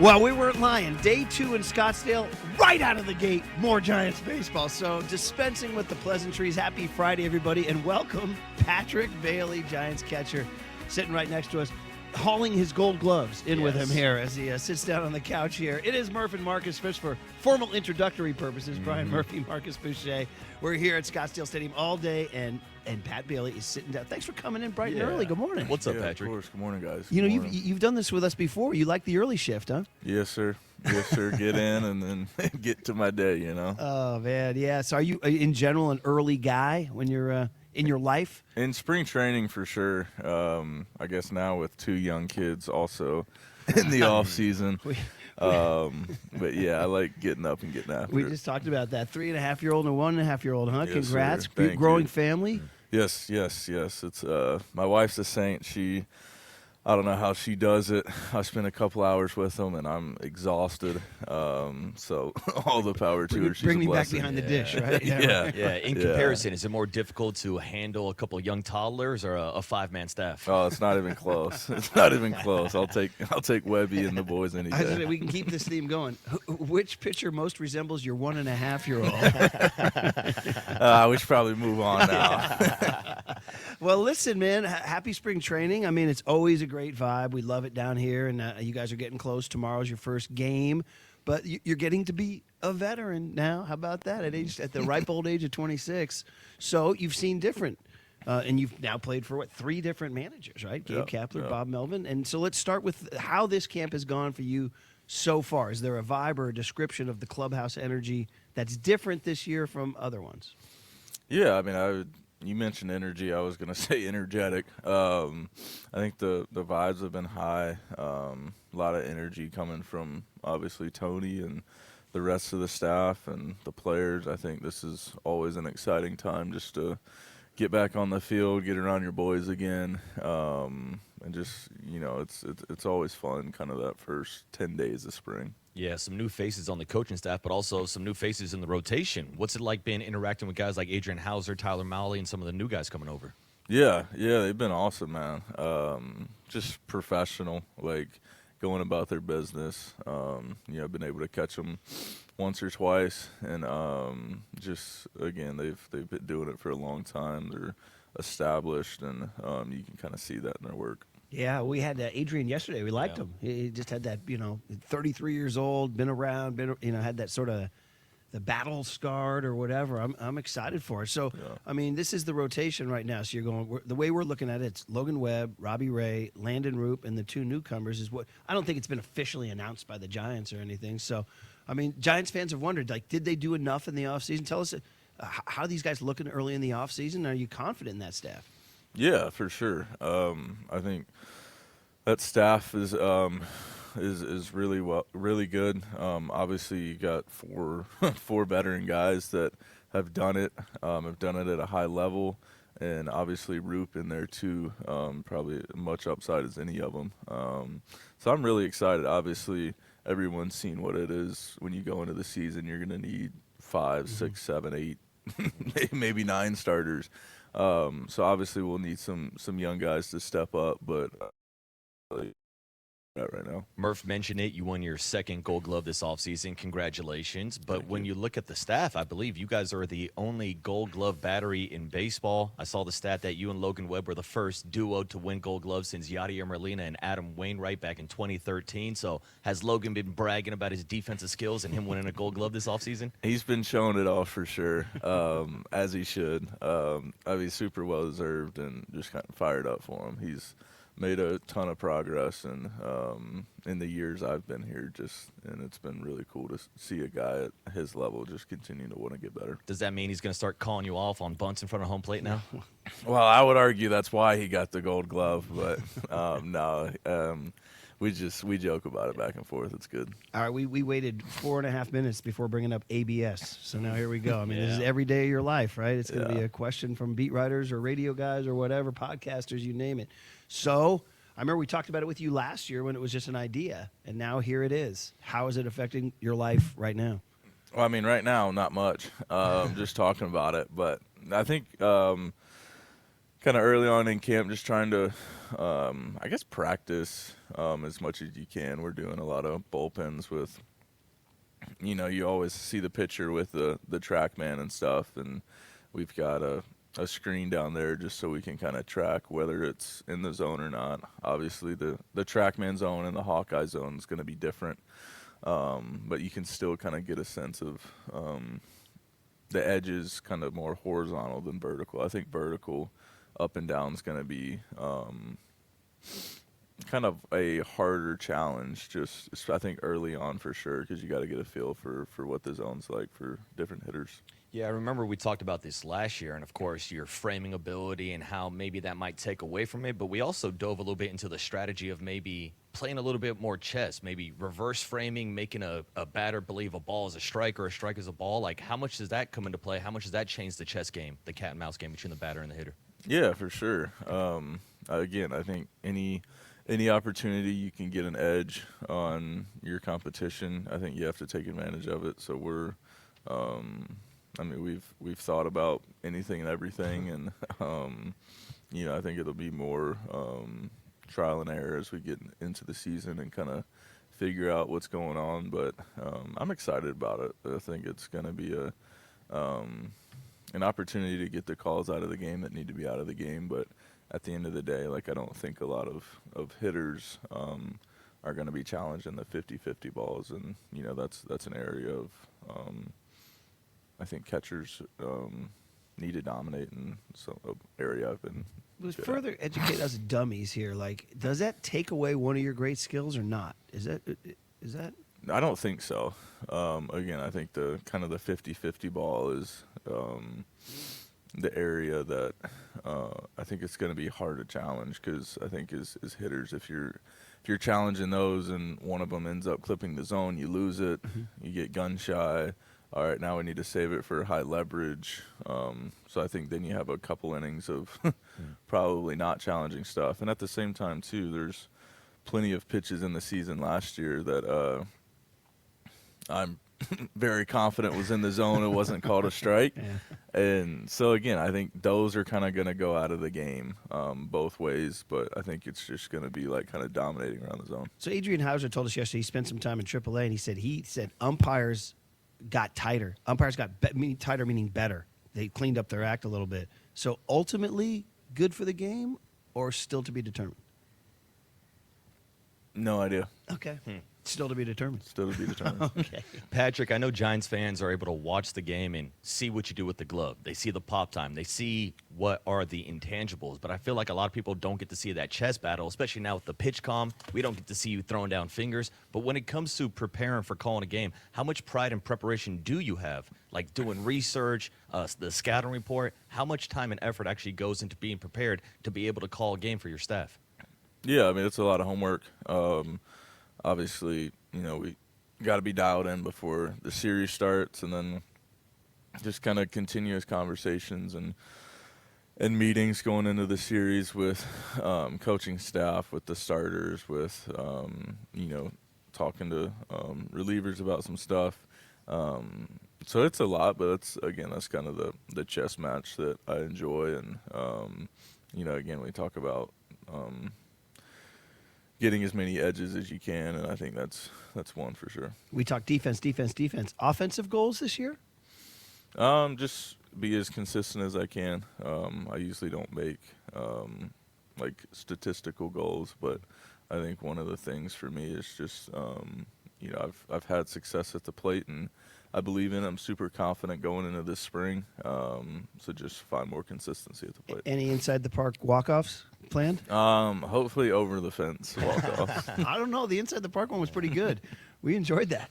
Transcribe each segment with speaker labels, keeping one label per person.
Speaker 1: Well, we weren't lying. Day 2 in Scottsdale, right out of the gate, more Giants baseball. So dispensing with the pleasantries, happy Friday, everybody, and welcome Patrick Bailey, Giants catcher, sitting right next to us, hauling his gold gloves in with him here as he sits down on the couch here. It is Murph and Marcus Fish for formal introductory purposes. Brian Murphy, Marcus Boucher. We're here at Scottsdale Stadium all day, and Pat Bailey is sitting down. Thanks for coming in bright and early. Good morning.
Speaker 2: What's up, Patrick?
Speaker 3: Of course. Good morning, guys.
Speaker 1: You know,
Speaker 3: Good morning.
Speaker 1: you've done this with us before. You like the early shift, huh?
Speaker 3: Yes, sir. Yes, sir. Get in and then get to my day, you know.
Speaker 1: Oh, man, yeah. So are you, in general, an early guy when you're in your life?
Speaker 3: In spring training, for sure. I guess now with 2 young kids also in the off season. But yeah, I like getting up and getting after
Speaker 1: We
Speaker 3: it.
Speaker 1: just talked about that. 3.5-year-old and a 1.5-year-old, huh?
Speaker 3: Yes,
Speaker 1: Congrats.
Speaker 3: sir. Thank
Speaker 1: Growing
Speaker 3: you.
Speaker 1: family.
Speaker 3: Yes. It's my wife's a saint. I don't know how she does it. I spent a couple hours with them, and I'm exhausted. So all the power to her. She's
Speaker 1: Bring
Speaker 3: a
Speaker 1: me back
Speaker 3: blessing.
Speaker 1: behind the dish, right?
Speaker 3: Yeah.
Speaker 2: Yeah, in comparison, is it more difficult to handle a couple young toddlers or a 5-man staff?
Speaker 3: Oh, it's not even close. It's not even close. I'll take Webby and the boys any
Speaker 1: I was
Speaker 3: day.
Speaker 1: we can keep this theme going. Which pitcher most resembles your 1.5-year-old?
Speaker 3: We should probably move on now.
Speaker 1: Well, listen, man, happy spring training. I mean, it's always a great vibe. We love it down here, and you guys are getting close. Tomorrow's your first game, but you're getting to be a veteran now. How about that? At the ripe old age of 26. So you've seen different, and you've now played for, 3 different managers, right? Gabe Kapler, Bob Melvin. And so let's start with how this camp has gone for you so far. Is there a vibe or a description of the clubhouse energy that's different this year from other ones?
Speaker 3: Yeah, I mean, you mentioned energy. I was going to say energetic. I think the vibes have been high. A lot of energy coming from, obviously, Tony and the rest of the staff and the players. I think this is always an exciting time just to get back on the field, get around your boys again, and just, it's always fun, kind of that first 10 days of spring.
Speaker 2: Yeah, some new faces on the coaching staff, but also some new faces in the rotation. What's it like interacting with guys like Adrian Hauser, Tyler Malley, and some of the new guys coming over?
Speaker 3: Yeah, they've been awesome, man. Just professional, like going about their business. I've been able to catch them once or twice, and just again, they've been doing it for a long time. They're established, and you can kind of see that in their work.
Speaker 1: Yeah, we had Adrian yesterday. We liked him. He just had that, 33 years old, been around, had that sort of the battle scarred or whatever. I'm excited for it. So, I mean, this is the rotation right now. So you're going the way we're looking at it. It's Logan Webb, Robbie Ray, Landon Roop, and the 2 newcomers is what I don't think it's been officially announced by the Giants or anything. So, I mean, Giants fans have wondered, did they do enough in the offseason? Tell us how are these guys looking early in the offseason? Are you confident in that staff?
Speaker 3: Yeah, for sure. I think that staff is really good. Obviously, you got four veteran guys that have done it at a high level, and obviously Roop in there too. Probably much upside as any of them. So I'm really excited. Obviously, everyone's seen what it is when you go into the season. You're going to need 5, 6, 7, 8, maybe 9 starters. So obviously we'll need some young guys to step up, but right now.
Speaker 2: Murph mentioned it. You won your 2nd Gold Glove this offseason. Congratulations. But when you look at the staff, I believe you guys are the only Gold Glove battery in baseball. I saw the stat that you and Logan Webb were the first duo to win Gold Gloves since Yadier Molina and Adam Wainwright back in 2013. So has Logan been bragging about his defensive skills and him winning a Gold Glove this offseason?
Speaker 3: He's been showing it off for sure, as he should. Super well deserved, and just kind of fired up for him. He's made a ton of progress, and in the years I've been here, and it's been really cool to see a guy at his level just continue to want to get better.
Speaker 2: Does that mean he's going to start calling you off on bunts in front of home plate now?
Speaker 3: Well, I would argue that's why he got the Gold Glove, but no. We joke about it back and forth. It's good.
Speaker 1: All right, we waited 4.5 minutes before bringing up ABS. So now here we go. I mean, this is every day of your life, right? It's going to be a question from beat writers or radio guys or whatever, podcasters, you name it. So I remember we talked about it with you last year when it was just an idea, and now here it is. How is it affecting your life right now?
Speaker 3: Well, I mean, right now, not much. Just talking about it. But I think kind of early on in camp, just trying to, I guess, practice as much as you can. We're doing a lot of bullpens with, you always see the picture with the TrackMan and stuff, and we've got a screen down there just so we can kind of track whether it's in the zone or not. Obviously, the TrackMan zone and the Hawkeye zone is going to be different, but you can still kind of get a sense of the edges kind of more horizontal than vertical. I think vertical up and down is going to be kind of a harder challenge, just I think early on for sure, because you got to get a feel for what the zone's like for different hitters.
Speaker 2: Yeah, I remember we talked about this last year, and of course your framing ability and how maybe that might take away from it, but we also dove a little bit into the strategy of maybe playing a little bit more chess, maybe reverse framing, making a batter believe a ball is a strike or a strike is a ball. Like, how much does that come into play? How much does that change the chess game, the cat and mouse game between the batter and the hitter?
Speaker 3: Yeah, for sure. Again, I think any opportunity you can get an edge on your competition, I think you have to take advantage of it. So we're, we've thought about anything and everything, and I think it'll be more trial and error as we get into the season and kind of figure out what's going on. But I'm excited about it. I think it's going to be an opportunity to get the calls out of the game that need to be out of the game. But at the end of the day, I don't think a lot of hitters are going to be challenged in the 50-50 balls, and that's an area of I think catchers need to dominate, and so area I've been.
Speaker 1: Let's further educate us dummies here. Like, does that take away one of your great skills or not? Is that?
Speaker 3: I don't think so. Again, I think the kind of the 50-50 ball is the area that I think it's going to be hard to challenge, because I think as hitters, if you're challenging those and one of them ends up clipping the zone, you lose it. Mm-hmm. You get gun shy. All right, now we need to save it for high leverage. So I think then you have a couple innings of probably not challenging stuff. And at the same time, too, there's plenty of pitches in the season last year that I'm very confident was in the zone. It wasn't called a strike. Yeah. And so, again, I think those are kind of going to go out of the game both ways. But I think it's just going to be kind of dominating around the zone.
Speaker 1: So Adrian Hauser told us yesterday he spent some time in AAA, and he said umpires got tighter. Umpires got tighter, meaning better. They cleaned up their act a little bit. So ultimately, good for the game, or still to be determined?
Speaker 3: No idea.
Speaker 1: Okay. Still to be determined.
Speaker 3: Still to be determined.
Speaker 1: Okay.
Speaker 2: Patrick, I know Giants fans are able to watch the game and see what you do with the glove. They see the pop time. They see what are the intangibles. But I feel like a lot of people don't get to see that chess battle, especially now with the pitch comm. We don't get to see you throwing down fingers. But when it comes to preparing for calling a game, how much pride and preparation do you have? Like doing research, the scouting report, how much time and effort actually goes into being prepared to be able to call a game for your staff?
Speaker 3: Yeah, it's a lot of homework. Obviously, we got to be dialed in before the series starts, and then just kind of continuous conversations and meetings going into the series with coaching staff, with the starters, with talking to relievers about some stuff. So it's a lot, but that's kind of the chess match that I enjoy, and again, we talk about getting as many edges as you can, and I think that's one for sure.
Speaker 1: We talk defense. Offensive goals this year?
Speaker 3: Just be as consistent as I can. I usually don't make statistical goals, but I think one of the things for me is just I've had success at the plate, and I believe in it. I'm super confident going into this spring. So just find more consistency at the plate.
Speaker 1: Any inside the park walk-offs planned?
Speaker 3: Hopefully over the fence walk-offs.
Speaker 1: I don't know. The inside the park one was pretty good. We enjoyed that.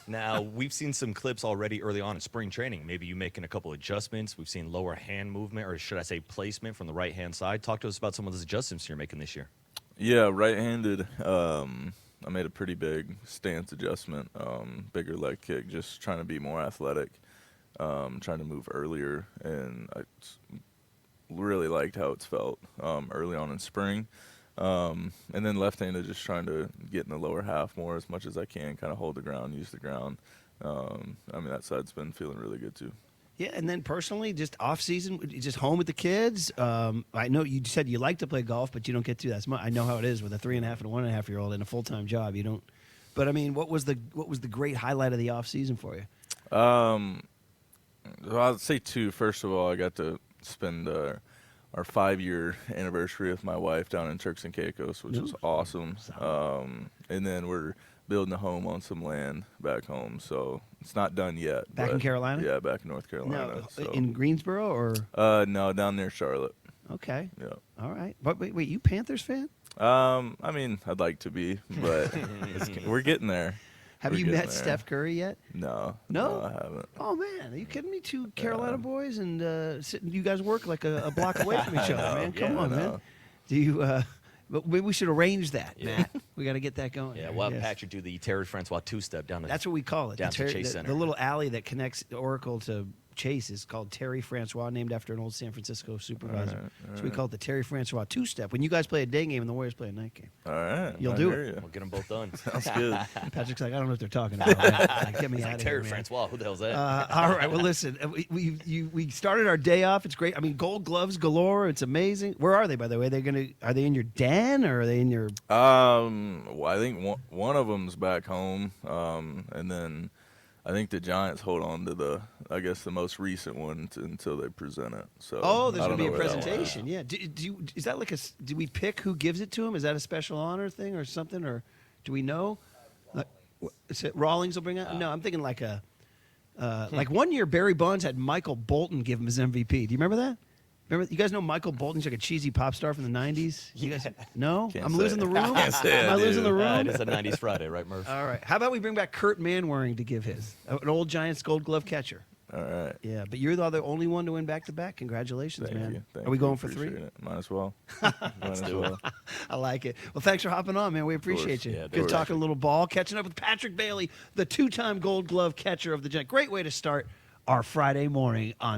Speaker 2: Now, we've seen some clips already early on in spring training. Maybe you making a couple adjustments. We've seen lower hand movement, or should I say placement, from the right-hand side. Talk to us about some of those adjustments you're making this year.
Speaker 3: Yeah, right-handed. I made a pretty big stance adjustment, bigger leg kick, just trying to be more athletic, trying to move earlier, and I really liked how it's felt early on in spring. And then left-handed, just trying to get in the lower half more as much as I can, kind of hold the ground, use the ground. That side's been feeling really good too.
Speaker 1: Yeah, and then personally, just off season, just home with the kids. I know you said you like to play golf, but you don't get to that much. I know how it is with a 3.5 and a 1.5-year-old and a full-time job. You don't. But I mean, what was the great highlight of the off season for you?
Speaker 3: Well, I'd say two. First of all, I got to spend our 5-year anniversary with my wife down in Turks and Caicos, which was awesome. And then we're building a home on some land back home, so it's not done yet.
Speaker 1: Back in Carolina?
Speaker 3: Yeah, back in North Carolina.
Speaker 1: No,
Speaker 3: so.
Speaker 1: in Greensboro or?
Speaker 3: No, down near Charlotte.
Speaker 1: Okay.
Speaker 3: Yeah.
Speaker 1: All right. But wait, you Panthers fan?
Speaker 3: I mean, I'd like to be, but we're getting there.
Speaker 1: Have
Speaker 3: We're
Speaker 1: you
Speaker 3: getting
Speaker 1: met
Speaker 3: there.
Speaker 1: Steph Curry yet?
Speaker 3: No.
Speaker 1: No?
Speaker 3: I haven't.
Speaker 1: Oh man, are you kidding me? Two Carolina boys and you guys work like a block away from each other, man. Come on, man. Do you? But maybe we should arrange that, Matt. We got to get that going.
Speaker 2: Yeah, we'll have Patrick do the Terry Francois two-step down to
Speaker 1: That's what we call it.
Speaker 2: down
Speaker 1: The
Speaker 2: to Chase Center.
Speaker 1: The little alley that connects Oracle to Chase is called Terry Francois, named after an old San Francisco supervisor. So we call it the Terry Francois two-step. When you guys play a day game and the Warriors play a night game.
Speaker 3: All right.
Speaker 1: You'll
Speaker 3: I
Speaker 1: do
Speaker 3: hear
Speaker 1: it.
Speaker 3: ya.
Speaker 2: We'll get them both done.
Speaker 3: Sounds good.
Speaker 1: Patrick's like, I don't know what they're talking about. Like, get me out of here,
Speaker 2: Terry
Speaker 1: man.
Speaker 2: Francois, who the hell's that?
Speaker 1: All right. Well, listen, we started our day off. It's great. I mean, gold gloves galore. It's amazing. Where are they, by the way? Are they in your den or are they in your?
Speaker 3: Well, I think one of them's back home, and then I think the Giants hold on to the most recent one until they present it. So
Speaker 1: Oh, there's
Speaker 3: I
Speaker 1: going to
Speaker 3: don't
Speaker 1: be a
Speaker 3: know where that one
Speaker 1: presentation. Yeah. Is that like do we pick who gives it to him? Is that a special honor thing or something? Or do we know? Like, is it Rawlings will bring out? No, I'm thinking like like 1 year Barry Bonds had Michael Bolton give him his MVP. Do you remember that? Remember, you guys know Michael Bolton? He's like a cheesy pop star from the 90s. You guys no?
Speaker 3: Can't
Speaker 1: I'm
Speaker 3: say
Speaker 1: losing
Speaker 3: it.
Speaker 1: the room?
Speaker 3: Can't say it,
Speaker 1: Am I losing the
Speaker 3: dude.
Speaker 1: room?
Speaker 2: It is a 90s Friday, right, Murph?
Speaker 1: All right. How about we bring back Kurt Manwaring to give his? An old Giants gold glove catcher.
Speaker 3: All right.
Speaker 1: Yeah, but you're the only one to win back-to-back. Congratulations,
Speaker 3: Thank
Speaker 1: man.
Speaker 3: you. Thank
Speaker 1: Are we
Speaker 3: you.
Speaker 1: going for 3?
Speaker 3: Appreciate it. Might as well. Might as well.
Speaker 1: I like it. Well, thanks for hopping on, man. We appreciate you.
Speaker 2: Yeah,
Speaker 1: Good
Speaker 2: of
Speaker 1: talking a little ball. Catching up with Patrick Bailey, the 2-time gold glove catcher of the Giants. Great way to start our Friday morning on